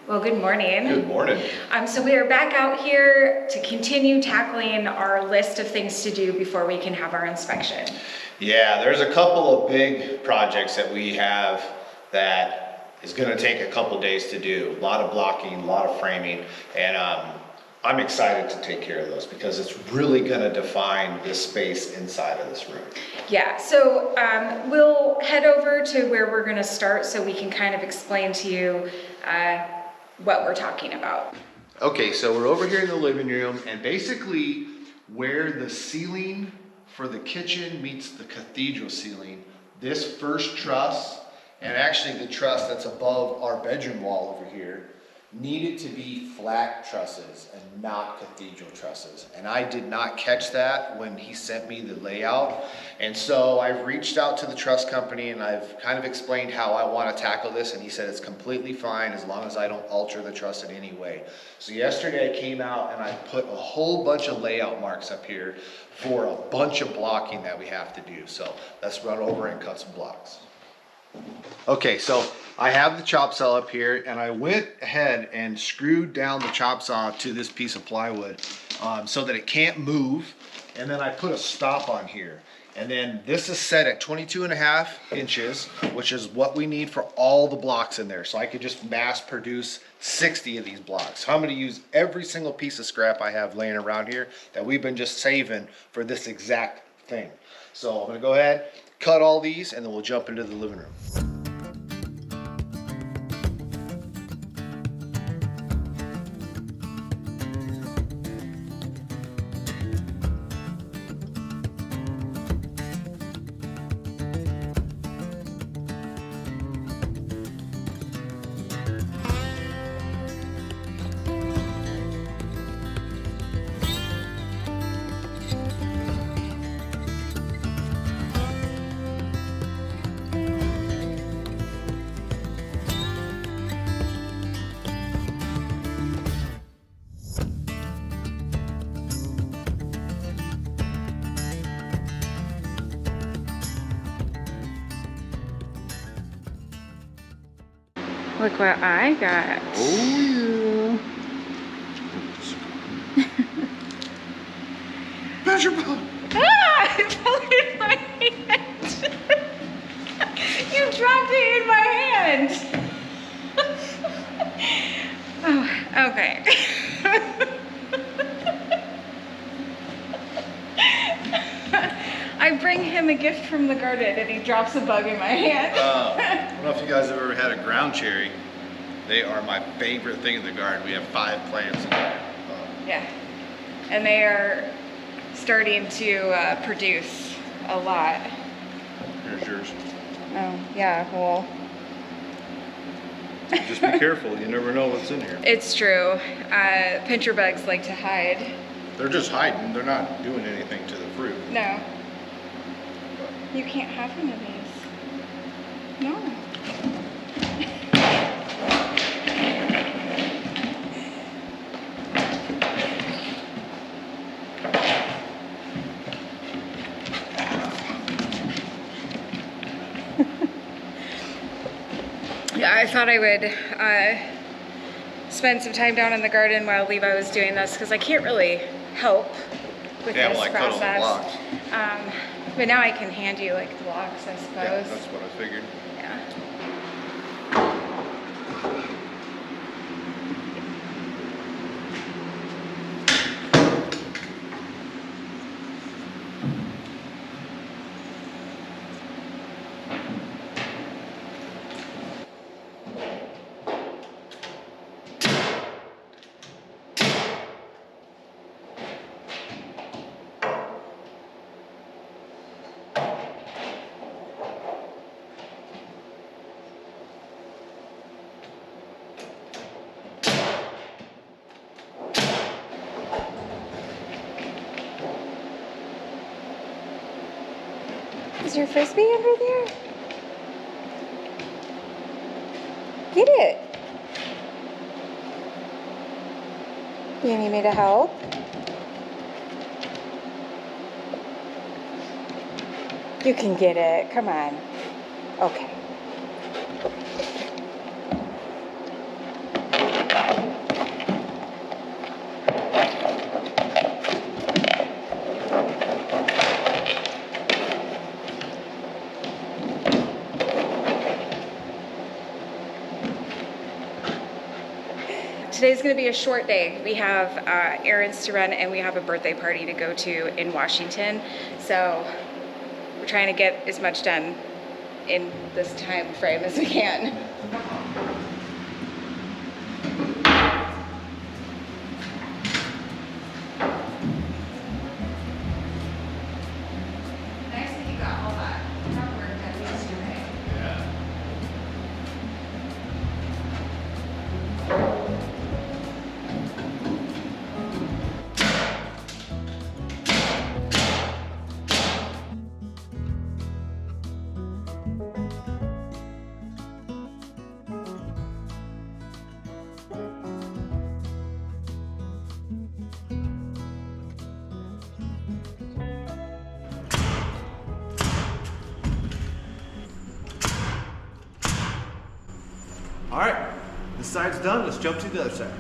Well, good morning. Good morning. So we are back out here to continue tackling our list of things to do before we can have our inspection. Yeah, there's a couple of big projects that we have that is going to take a couple days to do. A lot of blocking, a lot of framing, and I'm excited to take care of those because it's really going to define this space inside of this room. Yeah, so we'll head over to where we're going to start so we can kind of explain to you what we're talking about. Okay, so we're over here in the living room, and basically where the ceiling for the kitchen meets the cathedral ceiling, this first truss, and actually the truss that's above our bedroom wall over here, needed to be flat trusses and not cathedral trusses. And I did not catch that when he sent me the layout. And so I've reached out to the truss company and I've kind of explained how I want to tackle this, and he said it's completely fine as long as I don't alter the truss in any way. So yesterday I came out and I put a whole bunch of layout marks up here for a bunch of blocking that we have to do. So let's run over and cut some blocks. Okay, so I have the chop saw up here, and I went ahead and screwed down the chop saw to this piece of plywood so that it can't move, and then I put a stop on here. And then this is set at 22.5 inches, which is what we need for all the blocks in there. So I could just mass produce 60 of these blocks. So I'm going to use every single piece of scrap I have laying around here that we've been just saving for this exact thing. So I'm going to go ahead, cut all these, and then we'll jump into the living room. Look what I got. Oh yeah. Measure bug. Ah! It fell in my hand. You dropped it in my hand. Oh, okay. I bring him a gift from the garden and he drops a bug in my hand. I don't know if you guys have ever had a ground cherry. They are my favorite thing in the garden. We have 5 plants in there. Yeah, and they are starting to produce a lot. Here's yours. Oh, yeah, well. Just be careful. You never know what's in here. It's true. Pincher bugs like to hide. They're just hiding. They're not doing anything to the fruit. No. You can't have one of these. No. Yeah, I thought I would spend some time down in the garden while Levi was doing this because I can't really help with this process. But now I can hand you like the blocks, I suppose. Yeah, that's what I figured. Yeah. Is your frisbee under there? Get it. Do you need me to help? You can get it. Come on. Okay. today's gonna be a short day. We have errands to run and we have a birthday party to go to in Washington. So we're trying to get as much done in this time frame as we can. Nice that you got all that work done yesterday. Yeah. All right, this side's done. Let's jump to the other side.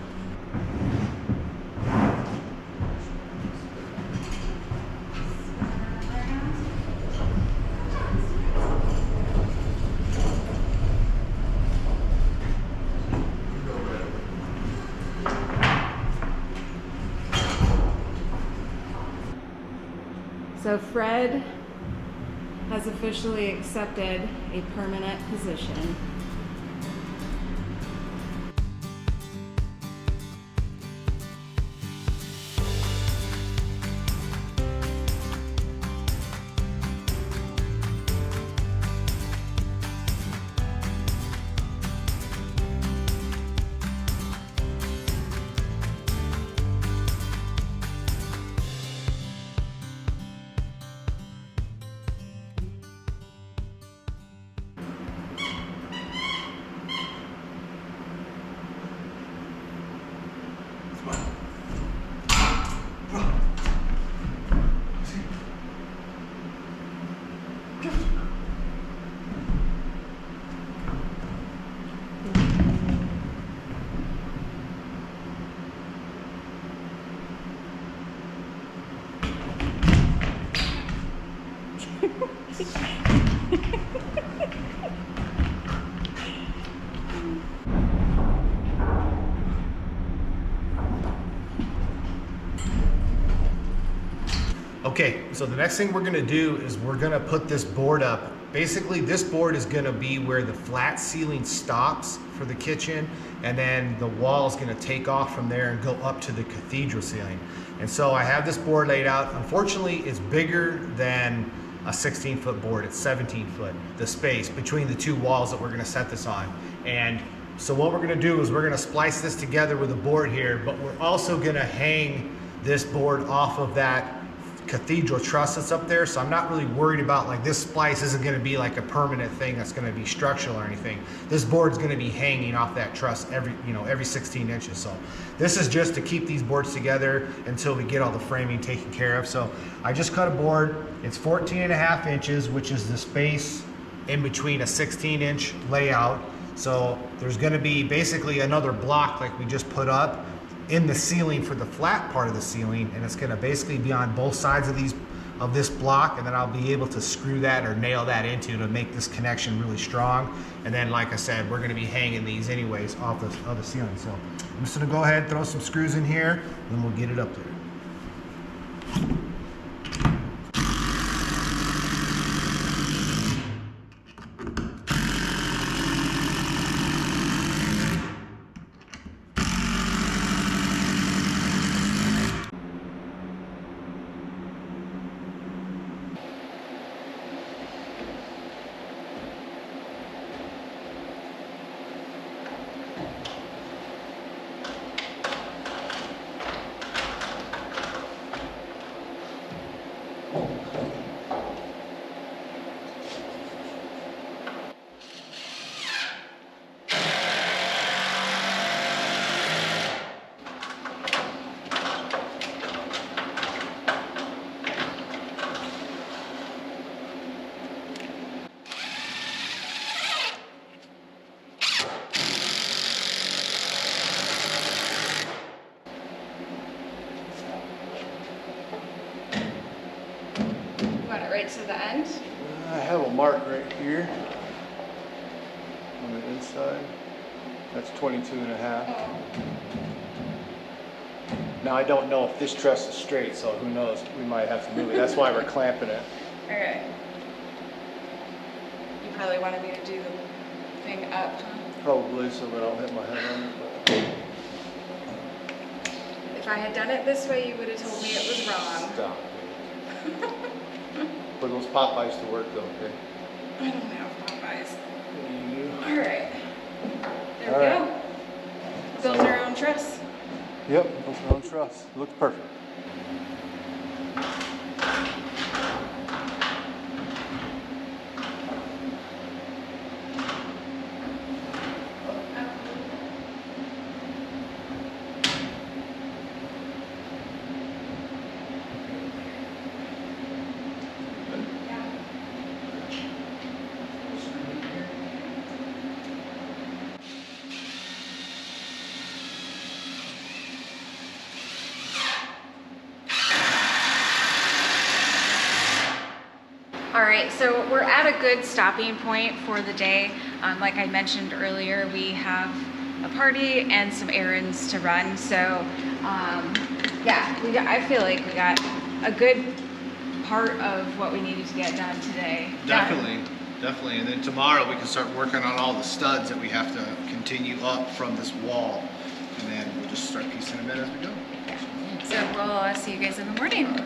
So Fred has officially accepted a permanent position. Okay, so the next thing we're gonna do is we're gonna put this board up. Basically, this board is gonna be where the flat ceiling stops for the kitchen, and then the wall is gonna take off from there and go up to the cathedral ceiling. And so I have this board laid out. Unfortunately, it's bigger than a 16-foot board. It's 17 foot, the space between the two walls that we're gonna set this on. And so what we're gonna do is we're gonna splice this together with a board here, but we're also gonna hang this board off of that cathedral truss that's up there. So I'm not really worried about, like, this splice isn't going to be like a permanent thing that's going to be structural or anything. This board's going to be hanging off that truss every 16 inches. So this is just to keep these boards together until we get all the framing taken care of. So I just cut a board. It's 14.5 inches, which is the space in between a 16-inch layout. So there's going to be basically another block like we just put up in the ceiling for the flat part of the ceiling, and it's going to basically be on both sides of this block, and then I'll be able to screw that or nail that into to make this connection really strong. And then, like I said, we're going to be hanging these anyways off the ceiling. So I'm just going to go ahead and throw some screws in here, and then we'll get it up there. Right to the end? I have a mark right here on the inside. That's 22.5. Now I don't know if this truss is straight, so who knows? We might have to move it. That's why we're clamping it. Okay. You probably wanted me to do the thing up, huh? Probably, so that I don't hit my head on it. But... If I had done it this way, you would have told me it was wrong. Stop it. Put those Popeyes to work though, okay? I don't have Popeyes. You. All right. There All we right. go. Built our own truss. Yep, that's our own truss. It looks perfect. All right, so we're at a good stopping point for the day. Like I mentioned earlier, we have a party and some errands to run. So yeah, I feel like we got a good part of what we needed to get done today. Definitely, definitely. And then tomorrow we can start working on all the studs that we have to continue up from this wall. And then we'll just start piecing them in as we go. So we'll see you guys in the morning.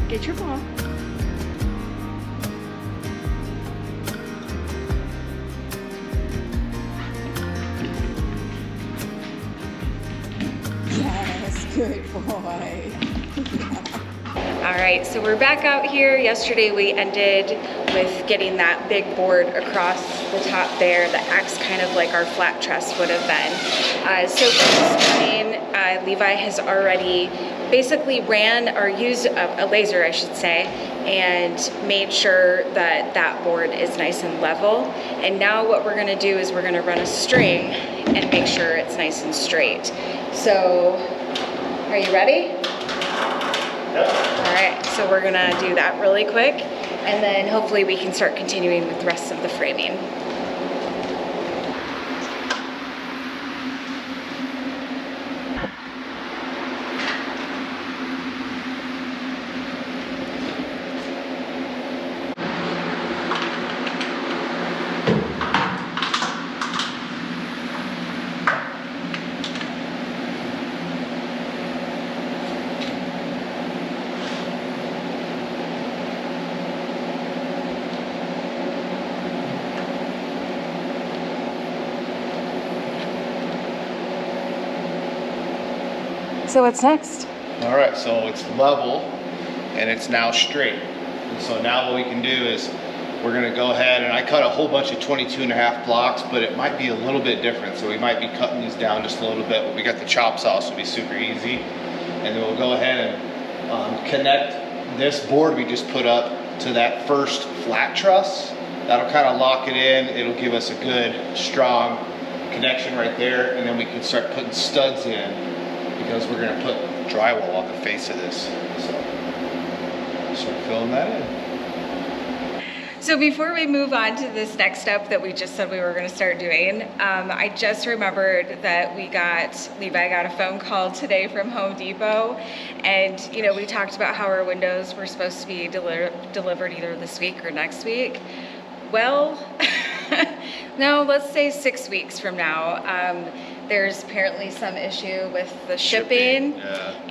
Get your ball. Yes, good boy. All right, so we're back out here. Yesterday we ended with getting that big board across the top there that acts kind of like our flat truss would have been. So for this morning, Levi has already basically ran or used a laser, I should say, and made sure that that board is nice and level. And now what we're gonna do is we're gonna run a string and make sure it's nice and straight. So, are you ready? Yep. All right, so we're gonna do that really quick, and then hopefully we can start continuing with the rest of the framing. So what's next? All right, so it's level and it's now straight. And so now what we can do is we're gonna go ahead, and I cut a whole bunch of 22.5 blocks, but it might be a little bit different. So we might be cutting these down just a little bit, but we got the chop saw, so it'll be super easy. And then we'll go ahead and connect this board we just put up to that first flat truss. That'll kind of lock it in. It'll give us a good, strong connection right there. And then we can start putting studs in, because we're gonna put drywall on the face of this. So start filling that in. So before we move on to this next step that we just said we were going to start doing, I just remembered that Levi got a phone call today from Home Depot, and you know, we talked about how our windows were supposed to be delivered either this week or next week. Well, no, let's say 6 weeks from now. There's apparently some issue with the shipping.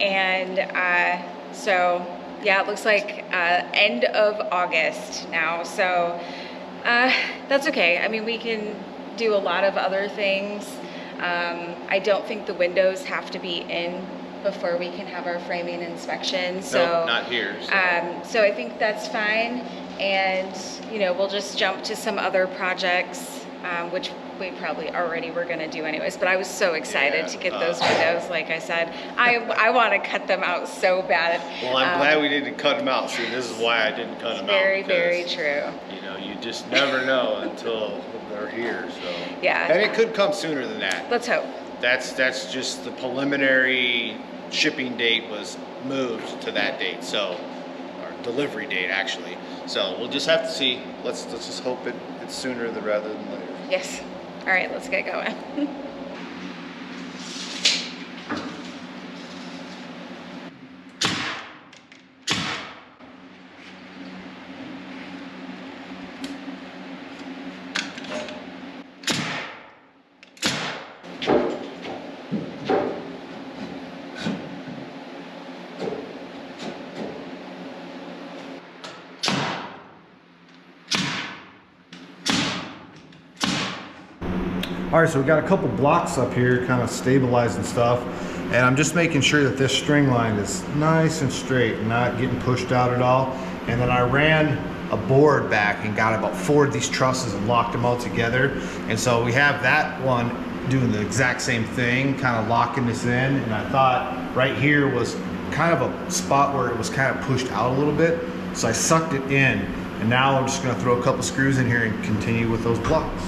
And so yeah, it looks like end of August now. So that's okay. I mean, we can do a lot of other things. I don't think the windows have to be in before we can have our framing inspection. So Nope, not here. so I think that's fine. And, you know, we'll just jump to some other projects, which we probably already were gonna do anyways, but I was so excited to get those windows. Like I said, I want to cut them out so bad. Well, I'm glad we didn't cut them out. See, this is why I didn't cut them Very, out. very true. You know, you just never know until they're here, so. Yeah. And it could come sooner than that. Let's hope. That's just the preliminary shipping date was moved to that date, so, or delivery date actually. So we'll just have to see. Let's just hope it's sooner rather than later. Yes. All right, let's get going. All right, so we got a couple blocks up here kind of stabilized and stuff, and I'm just making sure that this string line is nice and straight and not getting pushed out at all. And then I ran a board back and got about 4 of these trusses and locked them all together. And so we have that one doing the exact same thing, kind of locking this in. And I thought right here was kind of a spot where it was kind of pushed out a little bit. So I sucked it in, and now I'm just gonna throw a couple screws in here and continue with those blocks.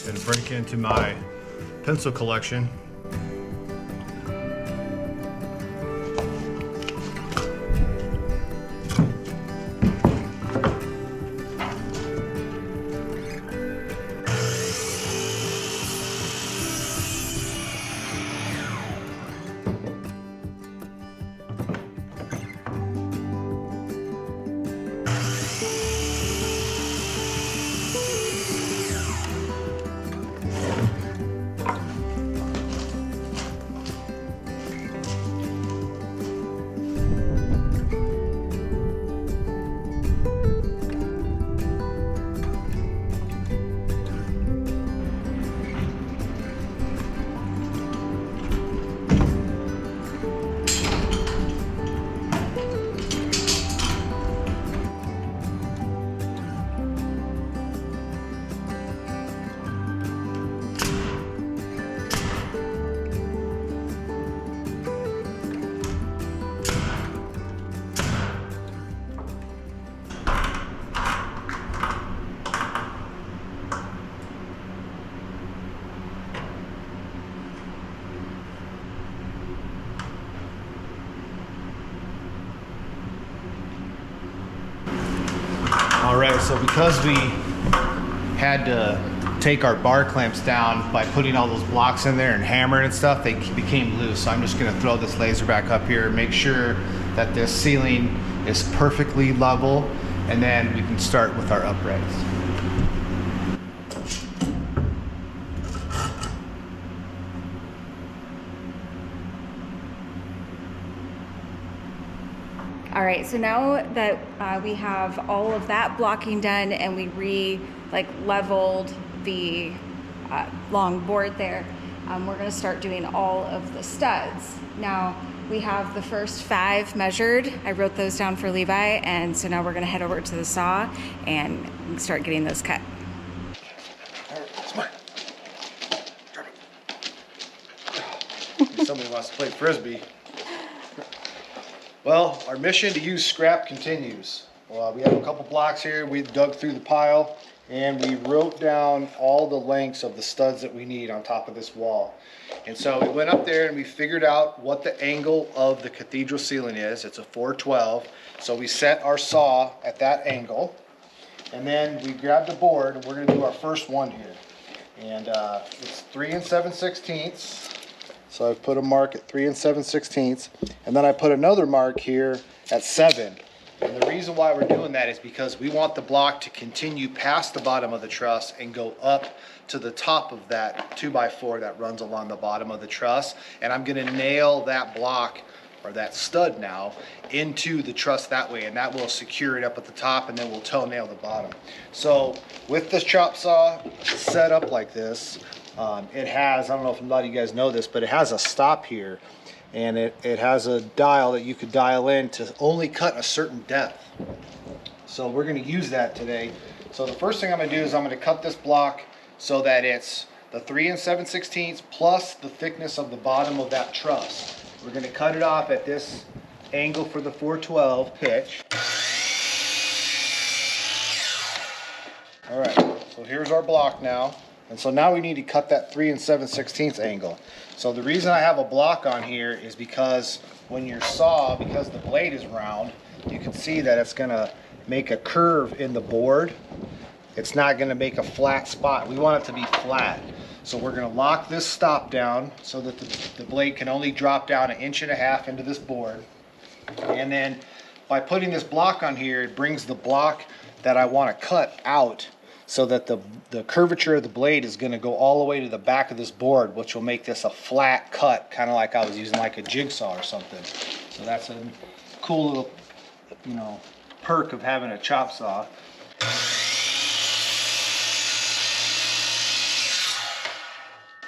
And break into my pencil collection. All right, so because we had to take our bar clamps down by putting all those blocks in there and hammering and stuff, they became loose. So I'm just gonna throw this laser back up here, make sure that this ceiling is perfectly level, and then we can start with our uprights. All right, so now that we have all of that blocking done and we leveled the long board there, we're gonna start doing all of the studs. Now, we have the first 5 measured. I wrote those down for Levi, and so now we're gonna head over to the saw and start getting those cut. It's mine. Drop it. Somebody wants to play Frisbee. Well, our mission to use scrap continues. Well, we have a couple blocks here. We dug through the pile and we wrote down all the lengths of the studs that we need on top of this wall. And so we went up there and we figured out what the angle of the cathedral ceiling is. It's a 412. So we set our saw at that angle. And then we grabbed the board and we're gonna do our first one here. And it's 3 7/16. So I put a mark at 3 7/16, and then I put another mark here at 7. And the reason why we're doing that is because we want the block to continue past the bottom of the truss and go up to the top of that 2x4 that runs along the bottom of the truss. And I'm gonna nail that block, or that stud now, into the truss that way, and that will secure it up at the top, and then we'll toe nail the bottom. So with this chop saw set up like this, it has, I don't know if a lot of you guys know this, but it has a stop here, and it has a dial that you could dial in to only cut a certain depth. So we're going to use that today. So the first thing I'm going to do is I'm going to cut this block so that it's the 3 7/16 plus the thickness of the bottom of that truss. We're going to cut it off at this angle for the 412 pitch. All right, so here's our block now. And so now we need to cut that 3 7/16 angle. So the reason I have a block on here is because when your saw, because the blade is round, you can see that it's gonna make a curve in the board. It's not gonna make a flat spot. We want it to be flat. So we're gonna lock this stop down so that the blade can only drop down 1.5 inches into this board. And then by putting this block on here, it brings the block that I wanna cut out, so that the curvature of the blade is going to go all the way to the back of this board, which will make this a flat cut, kind of like I was using like a jigsaw or something. So that's a cool little, perk of having a chop saw.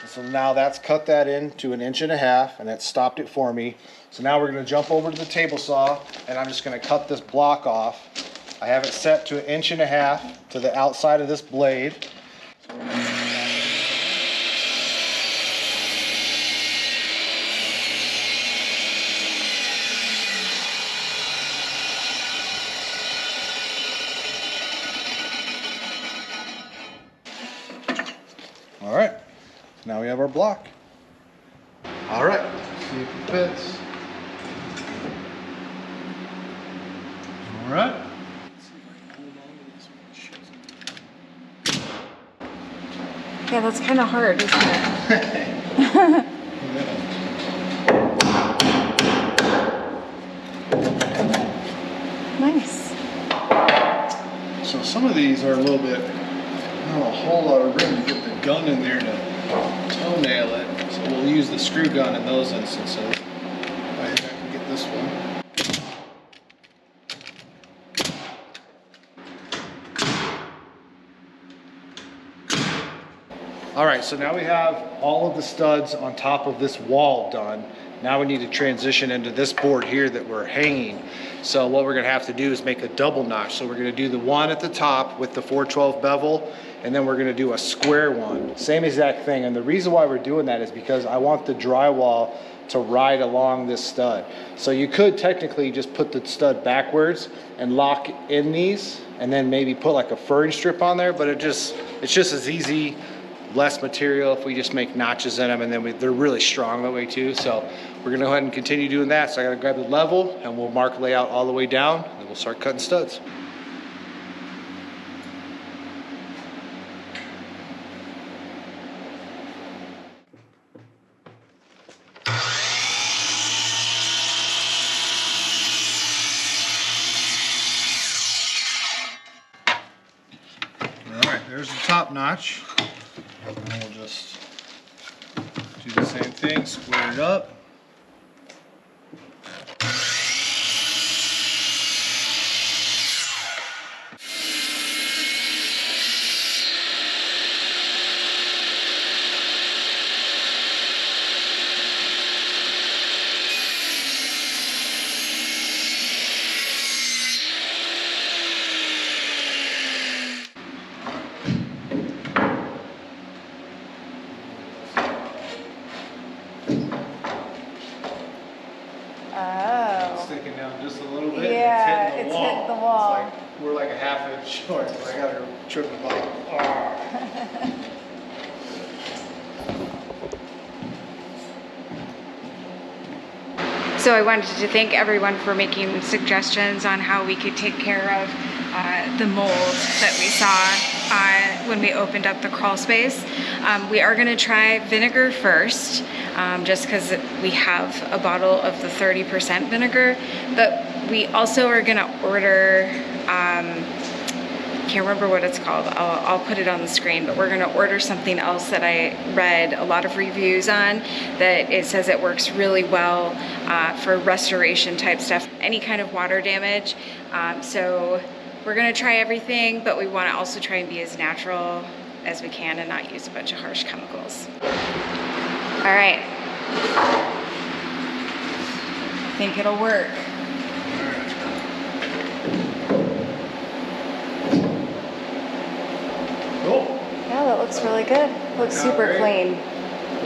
So now that's cut that into 1.5 inches, and that stopped it for me. So now we're going to jump over to the table saw, and I'm just going to cut this block off. I have it set to 1.5 inches to the outside of this blade. All right, now we have our block. All right, see if it fits. All right. Yeah, that's kind of hard, isn't it? Nice. So some of these are a little bit, not a whole lot of room to get the gun in there to toe nail it. So we'll use the screw gun in those instances. I think I can get this one. All right, so now we have all of the studs on top of this wall done. Now we need to transition into this board here that we're hanging. So what we're gonna have to do is make a double notch. So we're gonna do the one at the top with the 412 bevel, and then we're gonna do a square one. Same exact thing, and the reason why we're doing that is because I want the drywall to ride along this stud. So you could technically just put the stud backwards and lock in these, and then maybe put like a furring strip on there, but it's just as easy, less material if we just make notches in them, and then they're really strong that way too. So we're gonna go ahead and continue doing that. So I gotta grab the level and we'll mark layout all the way down, and then we'll start cutting studs. notch. And we'll just do the same thing, square it up. Sticking down just a little bit. Yeah, and it's hitting hitting the wall. It's like we're like a half inch short. So I gotta trim the bottom. So I wanted to thank everyone for making suggestions on how we could take care of the mold that we saw when we opened up the crawl space. We are going to try vinegar first, just because we have a bottle of the 30% vinegar, but we also are going to order, can't remember what it's called. I'll put it on the screen, but we're gonna order something else that I read a lot of reviews on, that it says it works really well for restoration type stuff, any kind of water damage. So we're gonna try everything, but we wanna also try and be as natural as we can and not use a bunch of harsh chemicals. All right. I think it'll work. Cool. Yeah, that looks really good. Looks super Great. clean.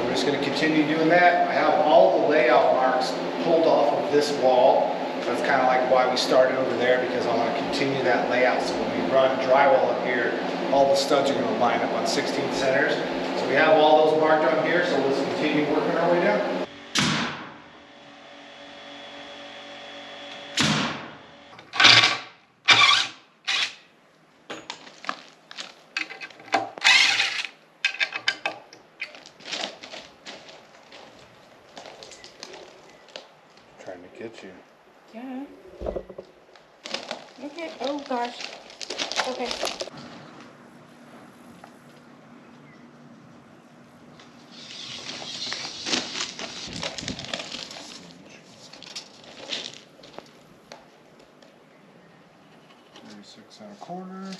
We're just going to continue doing that. I have all the layout marks pulled off of this wall. So that's kind of like why we started over there, because I want to continue that layout. So when we run drywall up here, all the studs are going to line up on 16 centers. So we have all those marked on here, so let's continue working our way down. Trying to get you. Yeah. Okay. Oh gosh. Okay. Six and a quarter.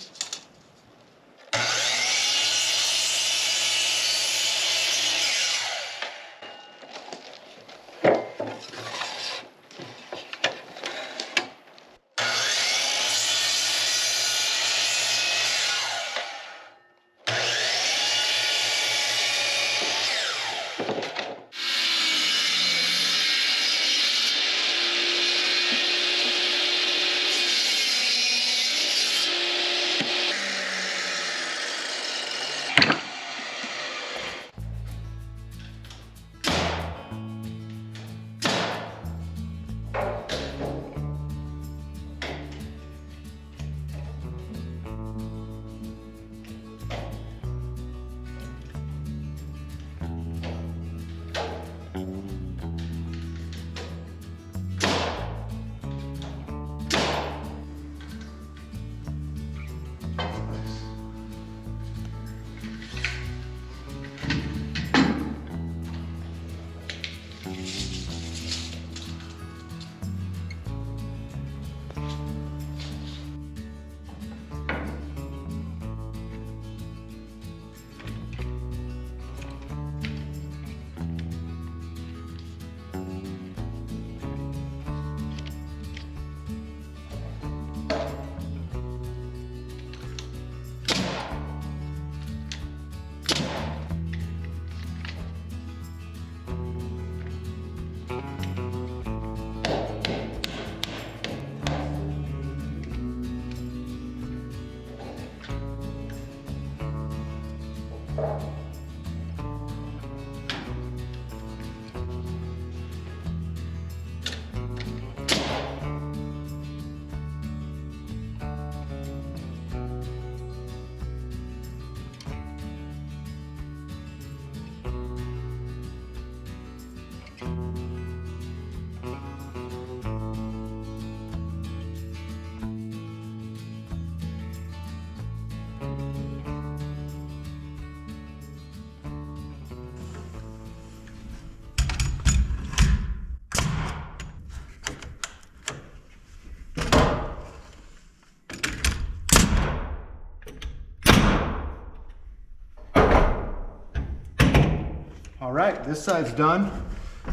All right, this side's done.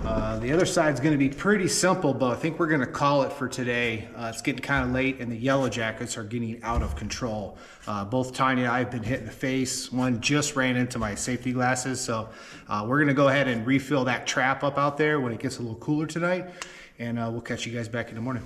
The other side's gonna be pretty simple, but I think we're gonna call it for today. It's getting kind of late and the yellow jackets are getting out of control. Both Tanya and I have been hit in the face. One just ran into my safety glasses. So we're gonna go ahead and refill that trap up out there when it gets a little cooler tonight. And we'll catch you guys back in the morning.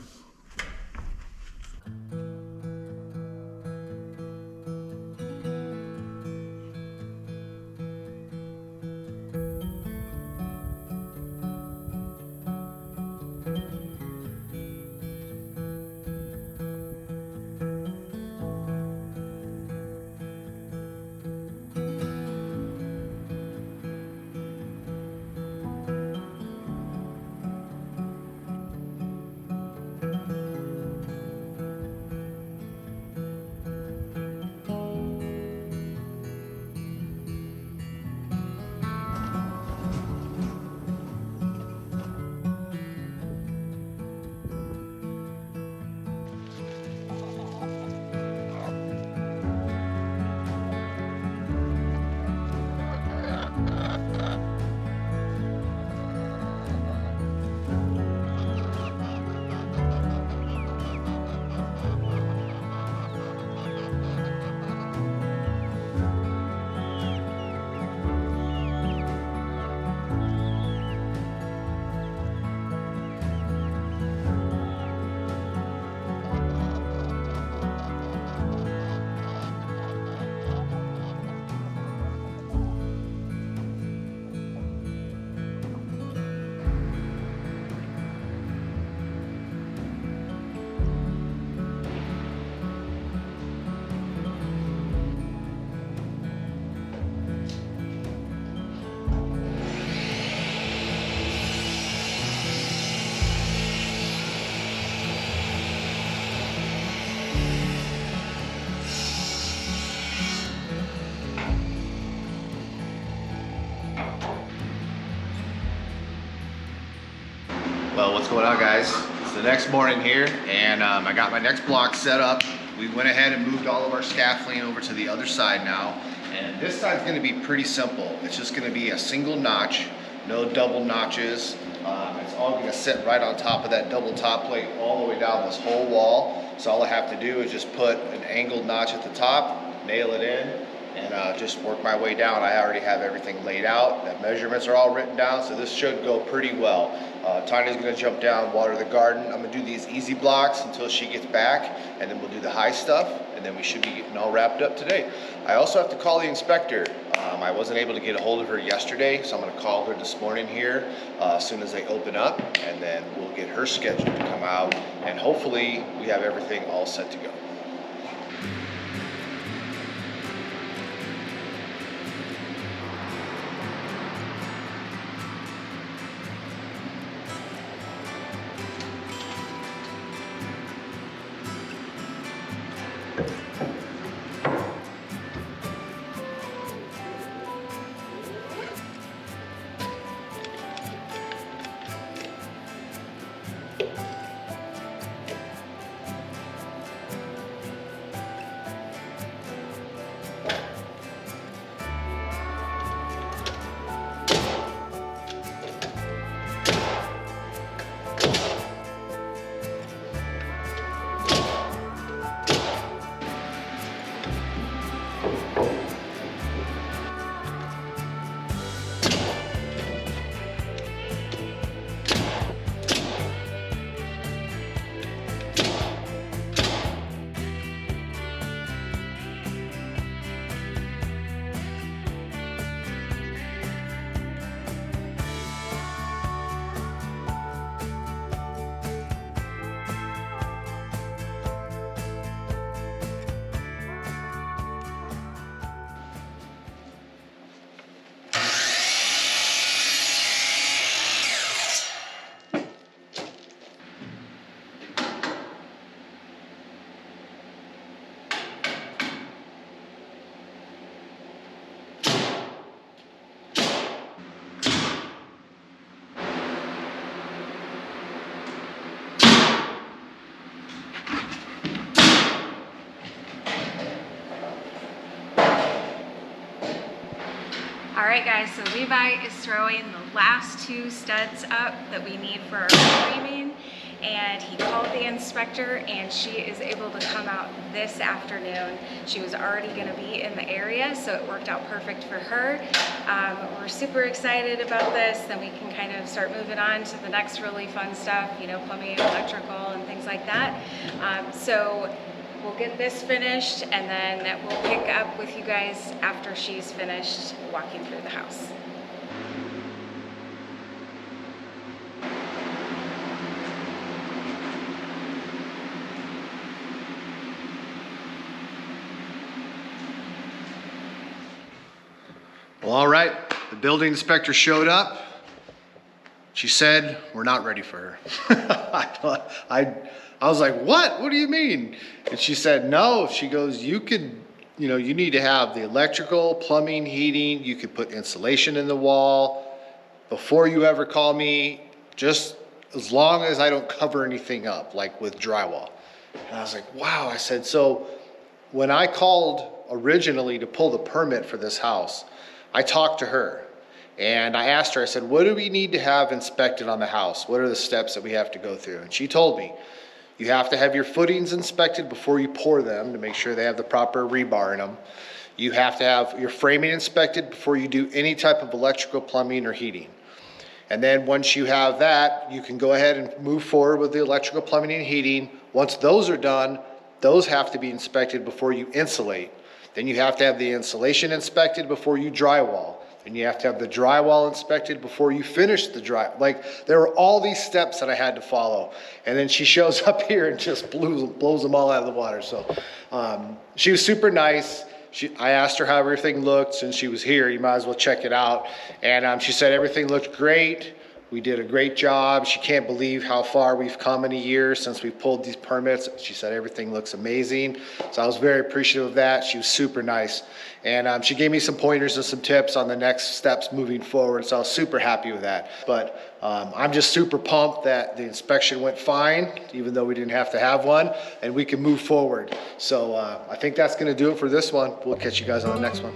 Well, what's going on, guys? It's the next morning here, and I got my next block set up. We went ahead and moved all of our scaffolding over to the other side now, and this side's going to be pretty simple. It's just going to be a single notch, no double notches. It's all going to sit right on top of that double top plate all the way down this whole wall. So all I have to do is just put an angled notch at the top, nail it in, and just work my way down. I already have everything laid out. The measurements are all written down, so this should go pretty well. Tanya's gonna jump down, water the garden. I'm gonna do these easy blocks until she gets back, and then we'll do the high stuff, and then we should be getting all wrapped up today. I also have to call the inspector. I wasn't able to get a hold of her yesterday, so I'm gonna call her this morning here as soon as they open up, and then we'll get her scheduled to come out, and hopefully we have everything all set to go. right, guys, so Levi is throwing the last 2 studs up that we need for our framing, and he called the inspector, and she is able to come out this afternoon. She was already going to be in the area, so it worked out perfect for her. We're super excited about this. Then we can kind of start moving on to the next really fun stuff, you know, plumbing, electrical, and things like that. So we'll get this finished, and then we'll pick up with you guys after she's finished walking through the house. Well, all right, the building inspector showed up. She said, we're not ready for her. I was like, what? What do you mean? And she said, no. She goes, you could, you know, you need to have the electrical, plumbing, heating. You could put insulation in the wall before you ever call me, just as long as I don't cover anything up, like with drywall. And I was like, wow. I said, so when I called originally to pull the permit for this house, I talked to her and I asked her, I said, what do we need to have inspected on the house? What are the steps that we have to go through? And she told me, you have to have your footings inspected before you pour them to make sure they have the proper rebar in them. You have to have your framing inspected before you do any type of electrical, plumbing, or heating. And then once you have that, you can go ahead and move forward with the electrical, plumbing, and heating. Once those are done, those have to be inspected before you insulate. Then you have to have the insulation inspected before you drywall. And you have to have the drywall inspected before you finish the like, there were all these steps that I had to follow. And then she shows up here and just blows them all out of the water. So she was super nice. I asked her how everything looked. Since she was here, you might as well check it out. And she said everything looked great. We did a great job. She can't believe how far we've come in a year since we pulled these permits. She said everything looks amazing. So I was very appreciative of that. She was super nice. And she gave me some pointers and some tips on the next steps moving forward. So I was super happy with that. But I'm just super pumped that the inspection went fine, even though we didn't have to have one, and we can move forward. So I think that's going to do it for this one. We'll catch you guys on the next one.